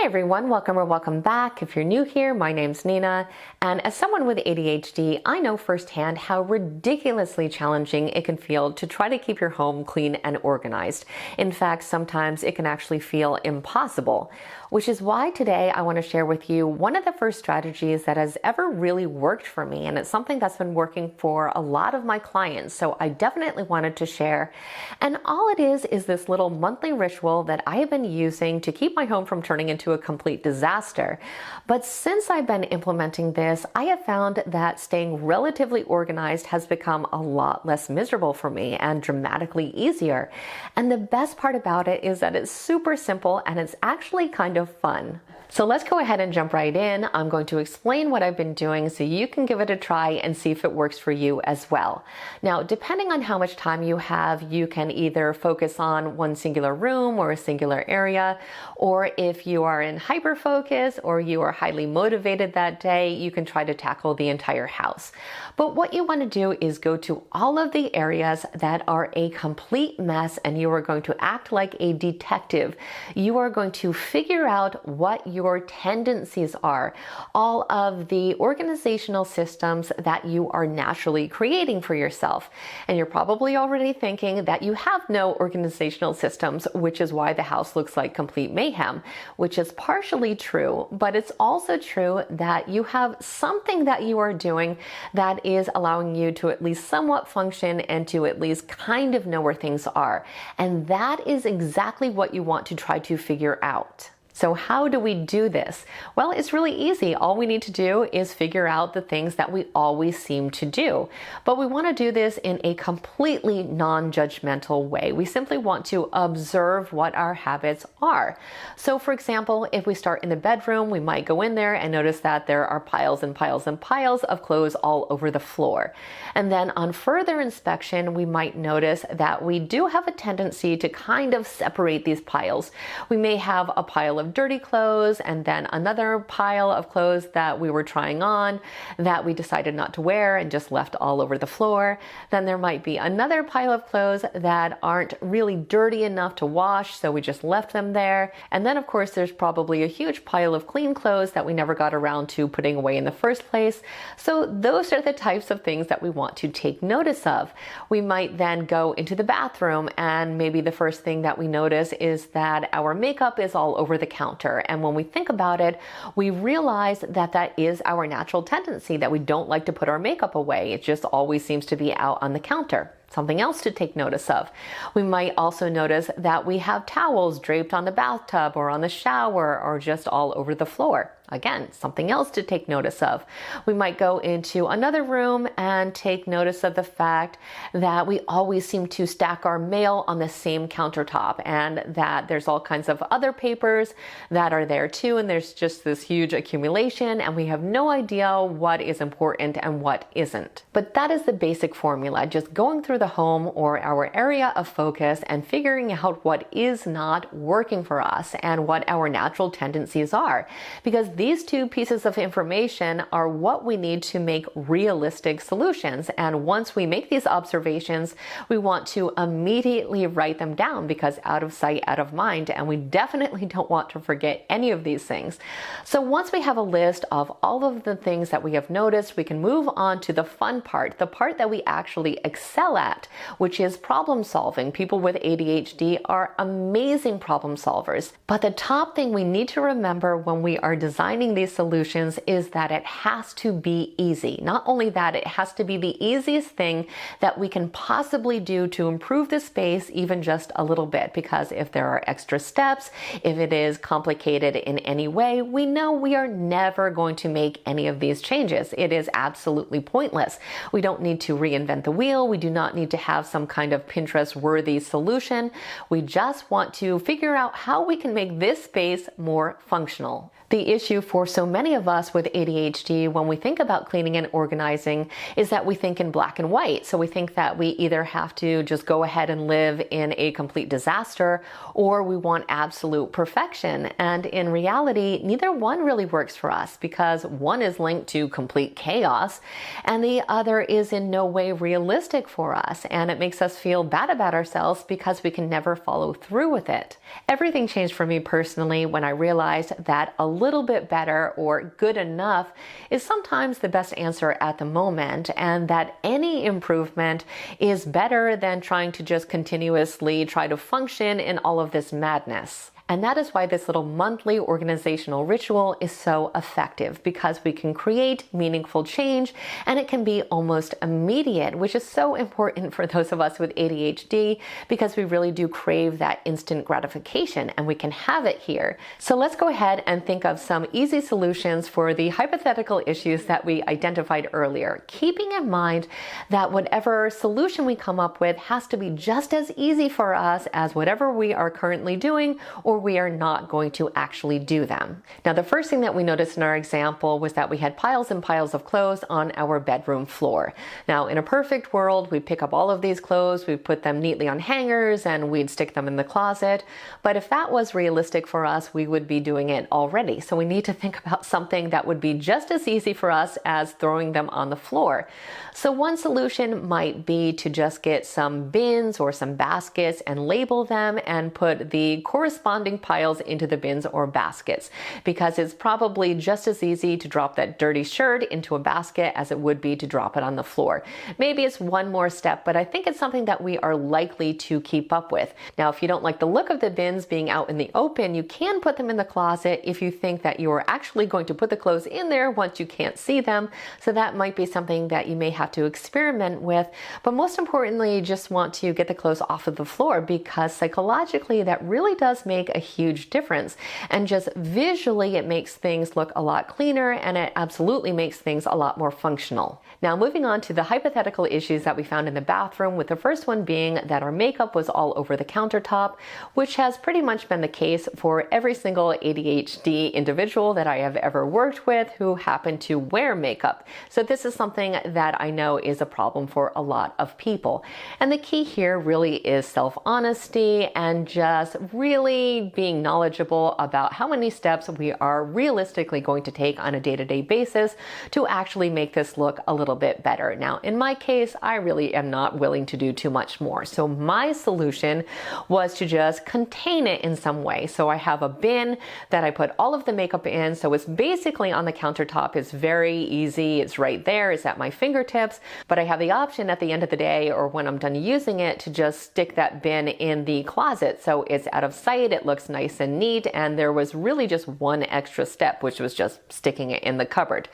everyone, welcome or welcome back. If you're new here, my name's Nina, and as someone with ADHD, I know firsthand how ridiculously challenging it can feel to try to keep your home clean and organized. In fact, sometimes it can actually feel impossible, which is why today I want to share with you one of the first strategies that has ever really worked for me, and it's something that's been working for a lot of my clients, so I definitely wanted to share. And all it is this little monthly ritual that I have been using to keep my home from turning into a complete disaster. But since I've been implementing this, I have found that staying relatively organized has become a lot less miserable for me and dramatically easier. And the best part about it is that it's super simple and it's actually kind of fun. So let's go ahead and jump right in. I'm going to explain what I've been doing so you can give it a try and see if it works for you as well. Now, depending on how much time you have, you can either focus on one singular room or a singular area, or if you are in hyper focus or you are highly motivated that day, you can try to tackle the entire house. But what you want to do is go to all of the areas that are a complete mess, and you are going to act like a detective. You are going to figure out what your tendencies are, all of the organizational systems that you are naturally creating for yourself. And you're probably already thinking that you have no organizational systems, which is why the house looks like complete mayhem, which is partially true, but it's also true that you have something that you are doing that is allowing you to at least somewhat function and to at least kind of know where things are. And that is exactly what you want to try to figure out. So how do we do this? Well, it's really easy. All we need to do is figure out the things that we always seem to do. But we want to do this in a completely non-judgmental way. We simply want to observe what our habits are. So for example, if we start in the bedroom, we might go in there and notice that there are piles and piles and piles of clothes all over the floor. And then on further inspection, we might notice that we do have a tendency to kind of separate these piles. We may have a pile of dirty clothes and then another pile of clothes that we were trying on that we decided not to wear and just left all over the floor. Then there might be another pile of clothes that aren't really dirty enough to wash, so we just left them there. And then of course there's probably a huge pile of clean clothes that we never got around to putting away in the first place. So those are the types of things that we want to take notice of. We might then go into the bathroom, and maybe the first thing that we notice is that our makeup is all over the counter. And when we think about it, we realize that that is our natural tendency, that we don't like to put our makeup away. It just always seems to be out on the counter. Something else to take notice of. We might also notice that we have towels draped on the bathtub or on the shower or just all over the floor. Again, something else to take notice of. We might go into another room and take notice of the fact that we always seem to stack our mail on the same countertop, and that there's all kinds of other papers that are there too, and there's just this huge accumulation, and we have no idea what is important and what isn't. But that is the basic formula, just going through the home or our area of focus and figuring out what is not working for us and what our natural tendencies are. Because these two pieces of information are what we need to make realistic solutions. And once we make these observations, we want to immediately write them down, because out of sight, out of mind, and we definitely don't want to forget any of these things. So once we have a list of all of the things that we have noticed, we can move on to the fun part, the part that we actually excel at, which is problem solving. People with ADHD are amazing problem solvers. But the top thing we need to remember when we are designing these solutions is that it has to be easy. Not only that, it has to be the easiest thing that we can possibly do to improve the space even just a little bit. Because if there are extra steps, if it is complicated in any way, we know we are never going to make any of these changes. It is absolutely pointless. We don't need to reinvent the wheel. We do not need to have some kind of Pinterest-worthy solution. We just want to figure out how we can make this space more functional. The issue for so many of us with ADHD when we think about cleaning and organizing is that we think in black and white. So we think that we either have to just go ahead and live in a complete disaster, or we want absolute perfection. And in reality, neither one really works for us, because one is linked to complete chaos and the other is in no way realistic for us. us, and it makes us feel bad about ourselves because we can never follow through with it. Everything changed for me personally when I realized that a little bit better or good enough is sometimes the best answer at the moment, and that any improvement is better than trying to just continuously try to function in all of this madness. And that is why this little monthly organizational ritual is so effective, because we can create meaningful change and it can be almost immediate, which is so important for those of us with ADHD because we really do crave that instant gratification, and we can have it here. So let's go ahead and think of some easy solutions for the hypothetical issues that we identified earlier, keeping in mind that whatever solution we come up with has to be just as easy for us as whatever we are currently doing, or we are not going to actually do them. Now, the first thing that we noticed in our example was that we had piles and piles of clothes on our bedroom floor. Now, in a perfect world, we'd pick up all of these clothes, we'd put them neatly on hangers, and we'd stick them in the closet. But if that was realistic for us, we would be doing it already. So we need to think about something that would be just as easy for us as throwing them on the floor. So one solution might be to just get some bins or some baskets and label them and put the corresponding piles into the bins or baskets, because it's probably just as easy to drop that dirty shirt into a basket as it would be to drop it on the floor. Maybe it's one more step, but I think it's something that we are likely to keep up with. Now, if you don't like the look of the bins being out in the open, you can put them in the closet if you think that you are actually going to put the clothes in there once you can't see them. So that might be something that you may have to experiment with. But most importantly, you just want to get the clothes off of the floor, because psychologically that really does make a huge difference. And just visually, it makes things look a lot cleaner, and it absolutely makes things a lot more functional. Now, moving on to the hypothetical issues that we found in the bathroom, with the first one being that our makeup was all over the countertop, which has pretty much been the case for every single ADHD individual that I have ever worked with who happen to wear makeup. So this is something that I know is a problem for a lot of people. And the key here really is self-honesty and just really being knowledgeable about how many steps we are realistically going to take on a day-to-day basis to actually make this look a little bit better. Now, in my case, I really am not willing to do too much more. So my solution was to just contain it in some way. So I have a bin that I put all of the makeup in. So it's basically on the countertop. It's very easy. It's right there. It's at my fingertips. But I have the option at the end of the day, or when I'm done using it, to just stick that bin in the closet. So it's out of sight. It looks nice and neat. And there was really just one extra step, which was just sticking it in the cupboard.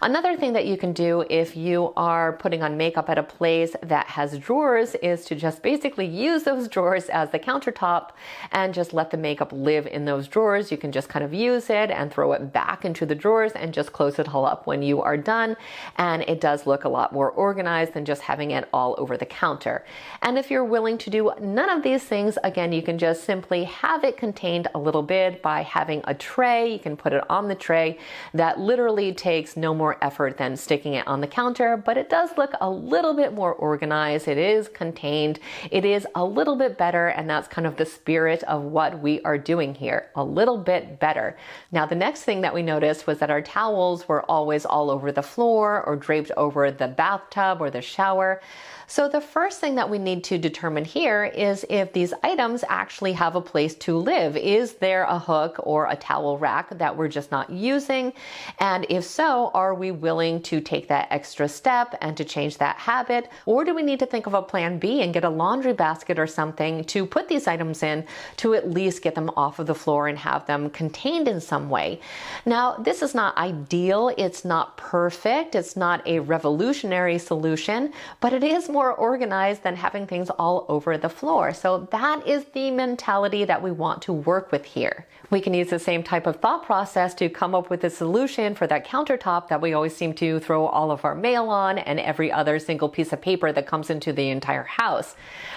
Another thing that you can do if you are putting on makeup at a place that has drawers is to just basically use those drawers as the countertop and just let the makeup live in those drawers. You can just kind of use it and throw it back into the drawers and just close it all up when you are done. And it does look a lot more organized than just having it all over the counter. And if you're willing to do none of these things, again, you can just simply have it contained a little bit by having a tray. You can put it on the tray. That literally takes no more effort than sticking it on the counter, but it does look a little bit more organized. It is contained. It is a little bit better, and that's kind of the spirit of what we are doing here, a little bit better. Now, the next thing that we noticed was that our towels were always all over the floor or draped over the bathtub or the shower. So the first thing that we need to determine here is if these items actually have a place to live. Is there a hook or a towel rack that we're just not using? And if so, are we willing to take that extra step and to change that habit? Or do we need to think of a plan B and get a laundry basket or something to put these items in to at least get them off of the floor and have them contained in some way? Now, this is not ideal. It's not perfect. It's not a revolutionary solution, but it is more organized than having things all over the floor. So that is the mentality that we want to work with here. We can use the same type of thought process to come up with a solution for that countertop that we always seem to throw all of our mail on and every other single piece of paper that comes into the entire house.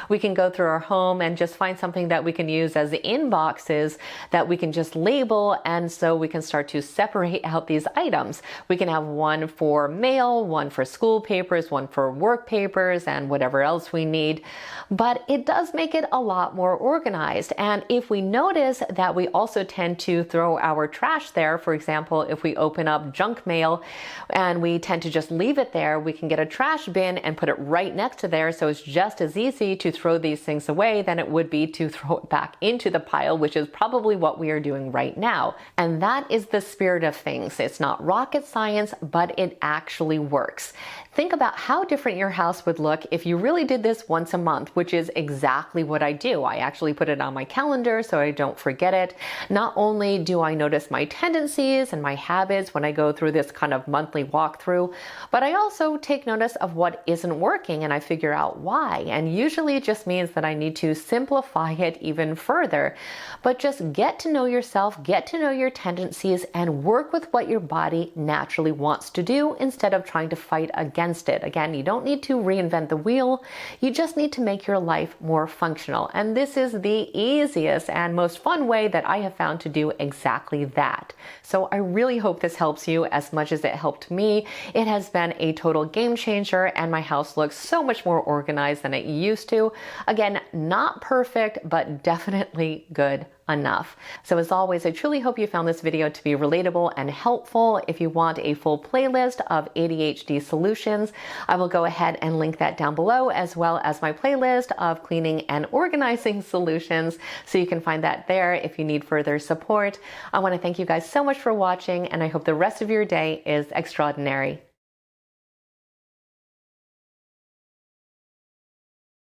We can go through our home and just find something that we can use as inboxes that we can just label, and so we can start to separate out these items. We can have one for mail, one for school papers, one for work papers, and whatever else we need. But it does make it a lot more organized. And if we we notice that we also tend to throw our trash there, for example, if we open up junk mail and we tend to just leave it there, we can get a trash bin and put it right next to there. So it's just as easy to throw these things away than it would be to throw it back into the pile, which is probably what we are doing right now. And that is the spirit of things. It's not rocket science, but it actually works. Think about how different your house would look if you really did this once a month, which is exactly what I do. I actually put it on my calendar so I don't forget it. Not only do I notice my tendencies and my habits when I go through this kind of monthly walkthrough, but I also take notice of what isn't working and I figure out why. And usually it just means that I need to simplify it even further. But just get to know yourself, get to know your tendencies, and work with what your body naturally wants to do instead of trying to fight against it. Again, you don't need to reinvent the wheel. You just need to make your life more functional. And this is the easiest and most fun way that I have found to do exactly that. So I really hope this helps you as much as it helped me. It has been a total game changer and my house looks so much more organized than it used to. Again, not perfect, but definitely good enough. So as always, I truly hope you found this video to be relatable and helpful. If you want a full playlist of ADHD solutions, I will go ahead and link that down below, as well as my playlist of cleaning and organizing solutions. So you can find that there if you need further support. I want to thank you guys so much for watching, and I hope the rest of your day is extraordinary.